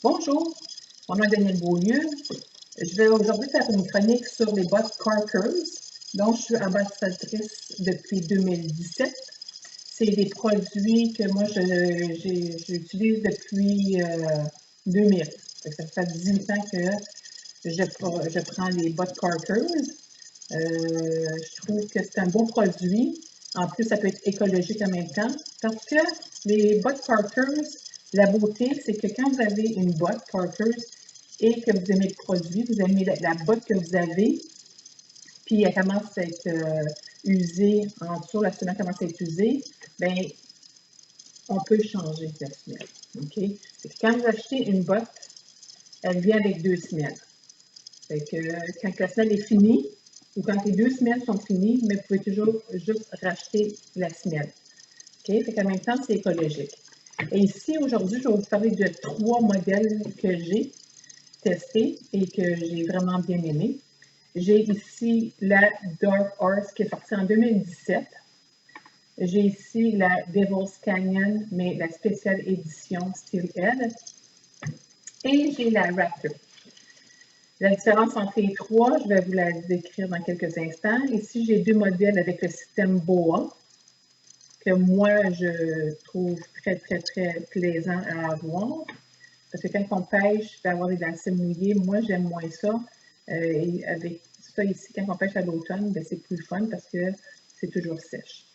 Bonjour, mon nom est Danielle Beaulieu. Je vais aujourd'hui faire une chronique sur les bottes Carkers, dont je suis ambassadrice depuis 2017. C'est des produits que moi j'utilise depuis 2000. Ça fait 18 ans que je prends les bottes Carkers. Je trouve que c'est un beau produit. En plus, ça peut être écologique en même temps parce que les bottes Carkers, la beauté, c'est que quand vous avez une botte Carkers et que vous aimez le produit, vous aimez la botte que vous avez, puis elle commence à être usée en dessous, la semelle commence à être usée, bien, on peut changer la semelle. OK? Quand vous achetez une botte, elle vient avec 2 semelles. Fait que quand la semelle est finie, ou quand les 2 semelles sont finies, mais vous pouvez toujours juste racheter la semelle. OK? Fait qu'en même temps, c'est écologique. Et ici, aujourd'hui, je vais vous parler de 3 modèles que j'ai testés et que j'ai vraiment bien aimé. J'ai ici la Dark Horse qui est sortie en 2017. J'ai ici la Devil's Canyon, mais la spéciale édition Steelhead. Et j'ai la Raptor. La différence entre les trois, je vais vous la décrire dans quelques instants. Ici, j'ai 2 modèles avec le système BOA, que moi, je trouve très, très, très plaisant à avoir. Parce que quand on pêche, d'avoir des lancers mouillés, moi, j'aime moins ça. Et avec ça ici, quand on pêche à l'automne, c'est plus fun parce que c'est toujours sèche.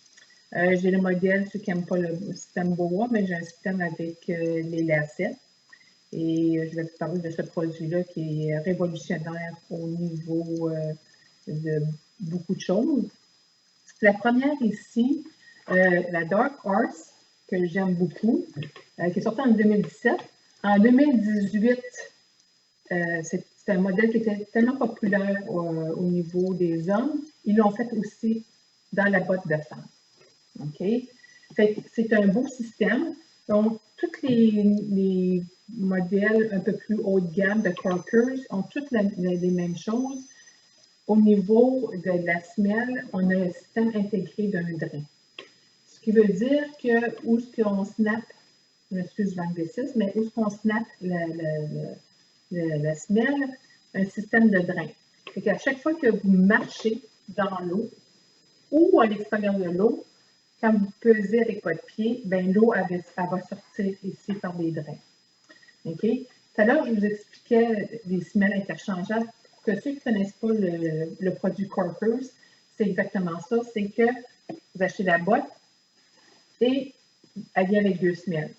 J'ai le modèle, ceux qui n'aiment pas le système BOA, mais j'ai un système avec les lacets. Et je vais vous parler de ce produit-là qui est révolutionnaire au niveau de beaucoup de choses. La première ici, la Dark Horse, que j'aime beaucoup, qui est sortie en 2017. En 2018, c'est un modèle qui était tellement populaire au niveau des hommes. Ils l'ont fait aussi dans la botte de femme. OK? C'est un beau système. Donc, tous les modèles un peu plus haut de gamme de Carkers ont toutes les mêmes choses. Au niveau de la semelle, on a un système intégré d'un drain. Ce qui veut dire que où est-ce qu'on snap, je m'excuse l'anglicisme, mais où est-ce qu'on snap la semelle, un système de drain. Fait qu'à chaque fois que vous marchez dans l'eau ou à l'extérieur de l'eau, quand vous pesez avec votre pied, ben l'eau elle va sortir ici par des drains. OK? Tout à l'heure, je vous expliquais des semelles interchangeables. Pour que ceux qui ne connaissent pas le produit Carkers, c'est exactement ça. C'est que vous achetez la boîte et elle vient avec 2 semelles.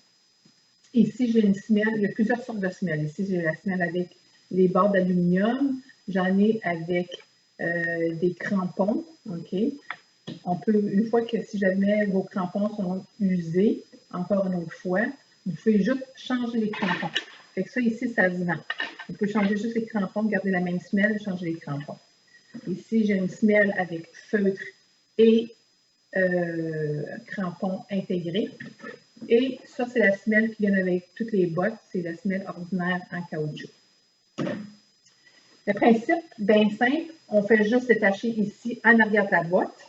Ici, j'ai une semelle, il y a plusieurs sortes de semelles. Ici, j'ai la semelle avec les barres d'aluminium. J'en ai avec des crampons. OK? On peut, une fois que si jamais vos crampons sont usés, encore une autre fois, vous pouvez juste changer les crampons. Fait que ça, ici, ça se vend. Vous pouvez changer juste les crampons, garder la même semelle et changer les crampons. Ici, j'ai une semelle avec feutre et crampons intégrés. Et ça, c'est la semelle qui vient avec toutes les bottes. C'est la semelle ordinaire en caoutchouc. Le principe, bien simple, on fait juste détacher ici en arrière de la boîte.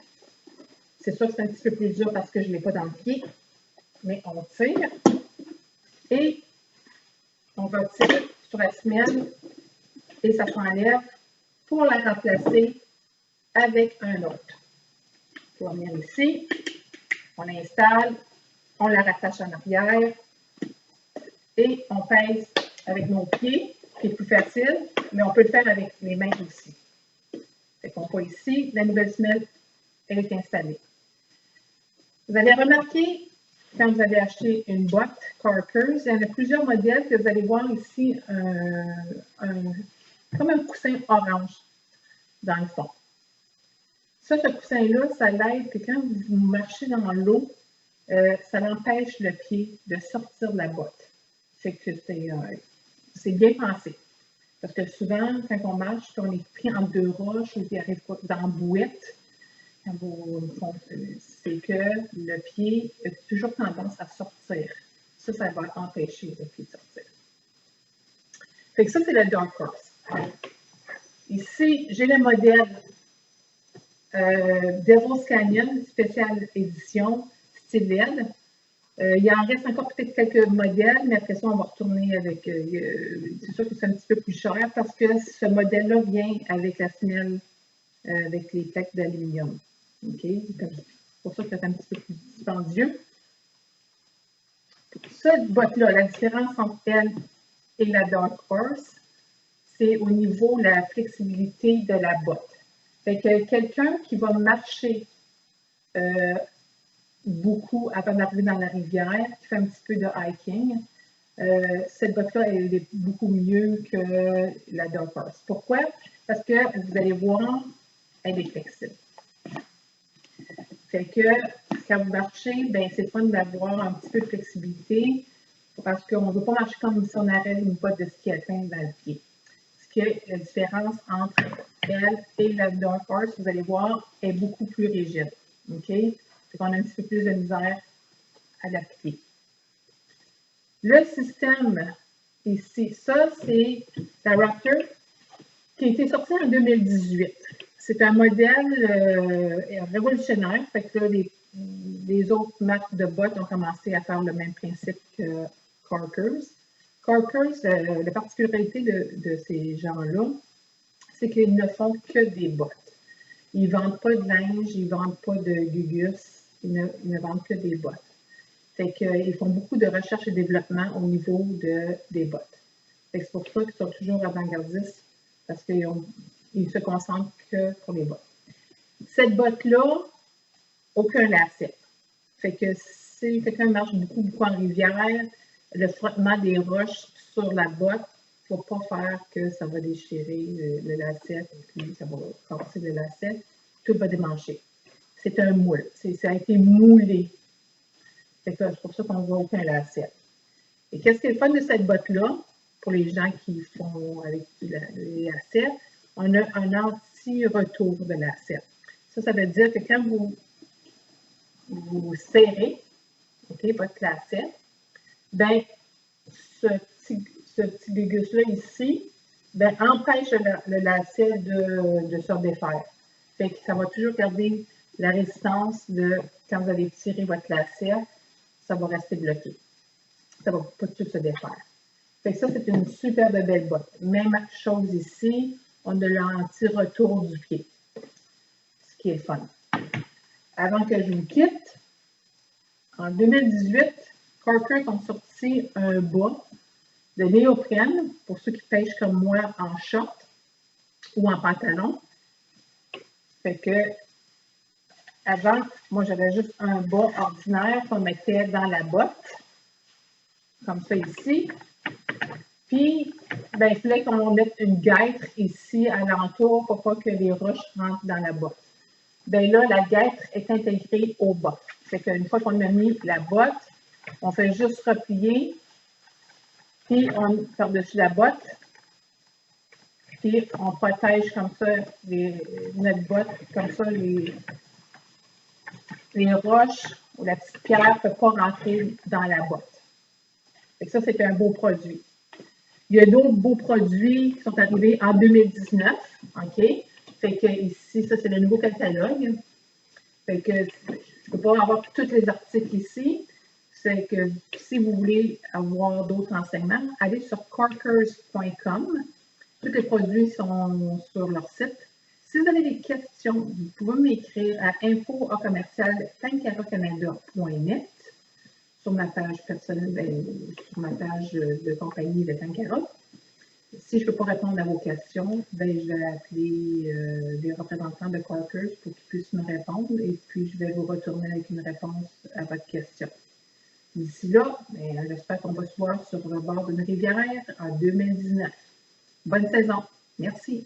C'est sûr que c'est un petit peu plus dur parce que je ne l'ai pas dans le pied, mais on tire et on va tirer sur la semelle et ça s'enlève pour la remplacer avec un autre. On va venir ici, on l'installe, on la rattache en arrière et on pèse avec nos pieds, qui est plus facile, mais on peut le faire avec les mains aussi. Fait qu'on voit ici, la nouvelle semelle, elle est installée. Vous allez remarquer, quand vous avez acheté une boîte Carkers, il y en a plusieurs modèles que vous allez voir ici, comme un coussin orange dans le fond. Ça, ce coussin-là, ça l'aide que quand vous marchez dans l'eau, ça empêche le pied de sortir de la boîte. C'est bien pensé. Parce que souvent, quand on marche, on est pris entre 2 roches ou il arrive dans la bouette, c'est que le pied a toujours tendance à sortir. Ça va empêcher le pied de sortir. Fait que ça, c'est le Dark Horse. Ici, j'ai le modèle Devil's Canyon, spéciale édition Steelhead. Il en reste encore peut-être quelques modèles, mais après ça, on va retourner avec... c'est sûr que c'est un petit peu plus cher parce que ce modèle-là vient avec la semelle, avec les plaques d'aluminium. OK? C'est pour ça que c'est un petit peu plus dispendieux. Cette botte-là, la différence entre elle et la Dark Horse, c'est au niveau de la flexibilité de la botte. Fait que quelqu'un qui va marcher beaucoup avant d'arriver dans la rivière, qui fait un petit peu de hiking, cette botte-là, elle est beaucoup mieux que la Dark Horse. Pourquoi? Parce que vous allez voir, elle est flexible. Fait que quand vous marchez, ben, c'est fun d'avoir un petit peu de flexibilité parce qu'on ne veut pas marcher comme si on avait une botte de ski alpin dans le pied. Ce qui est la différence entre elle et la Dark Horse, vous allez voir, est beaucoup plus rigide. OK? Fait qu'on a un petit peu plus de misère à l'appliquer. Le système ici, ça, c'est la Raptor qui a été sortie en 2018. C'est un modèle révolutionnaire. Fait que là, les autres marques de bottes ont commencé à faire le même principe que Corkers. Corkers, la particularité de ces gens-là, c'est qu'ils ne font que des bottes. Ils ne vendent pas de linge, ils ne vendent pas de gugus, ils ne vendent que des bottes. Fait qu'ils font beaucoup de recherche et développement au niveau des bottes. C'est pour ça qu'ils sont toujours avant-gardistes, parce qu'ils se concentrent que pour les bottes. Cette botte-là, aucun lacet. Fait que si quelqu'un marche beaucoup en rivière, le frottement des roches sur la botte ne va pas faire que ça va déchirer le lacet, puis ça va casser le lacet, tout va démancher. C'est un moule. Ça a été moulé. C'est pour ça qu'on ne voit aucun lacet. Et qu'est-ce qui est le fun de cette botte-là, pour les gens qui font avec les lacets, on a un anti-retour de lacet. Ça veut dire que quand vous serrez, okay, votre lacet, ben, ce petit gugus-là ici, ben, empêche le lacet de se défaire. Fait que ça va toujours garder la résistance de, quand vous allez tirer votre lacet, ça va rester bloqué. Ça ne va pas tout se défaire. Fait que ça, c'est une super belle botte. Même chose ici, on a l'anti-retour du pied, ce qui est le fun. Avant que je vous quitte, en 2018, Corkers ont sorti un bas de néoprène pour ceux qui pêchent comme moi en short ou en pantalon. Fait que avant, moi j'avais juste un bas ordinaire qu'on mettait dans la botte, comme ça ici. Puis, ben, il fallait qu'on mette une guêtre ici à l'entour pour pas que les roches rentrent dans la botte. Bien là, la guêtre est intégrée au bas. Fait qu'une fois qu'on a mis la botte, on fait juste replier, puis on par-dessus la botte, puis on protège comme ça notre botte, comme ça les roches ou la petite pierre ne peut pas rentrer dans la botte. Fait que ça, c'est un beau produit. Il y a d'autres beaux produits qui sont arrivés en 2019, OK? Fait que ici, ça, c'est le nouveau catalogue. Fait que je ne peux pas avoir tous les articles ici. C'est que si vous voulez avoir d'autres renseignements, allez sur corkers.com. Tous les produits sont sur leur site. Si vous avez des questions, vous pouvez m'écrire à info@tancarocanada.net sur ma page personnelle, sur ma page de compagnie de Tankara. Si je ne peux pas répondre à vos questions, ben, je vais appeler les représentants de Corkers pour qu'ils puissent me répondre et puis je vais vous retourner avec une réponse à votre question. D'ici là, ben, j'espère qu'on va se voir sur le bord d'une rivière en 2019. Bonne saison. Merci.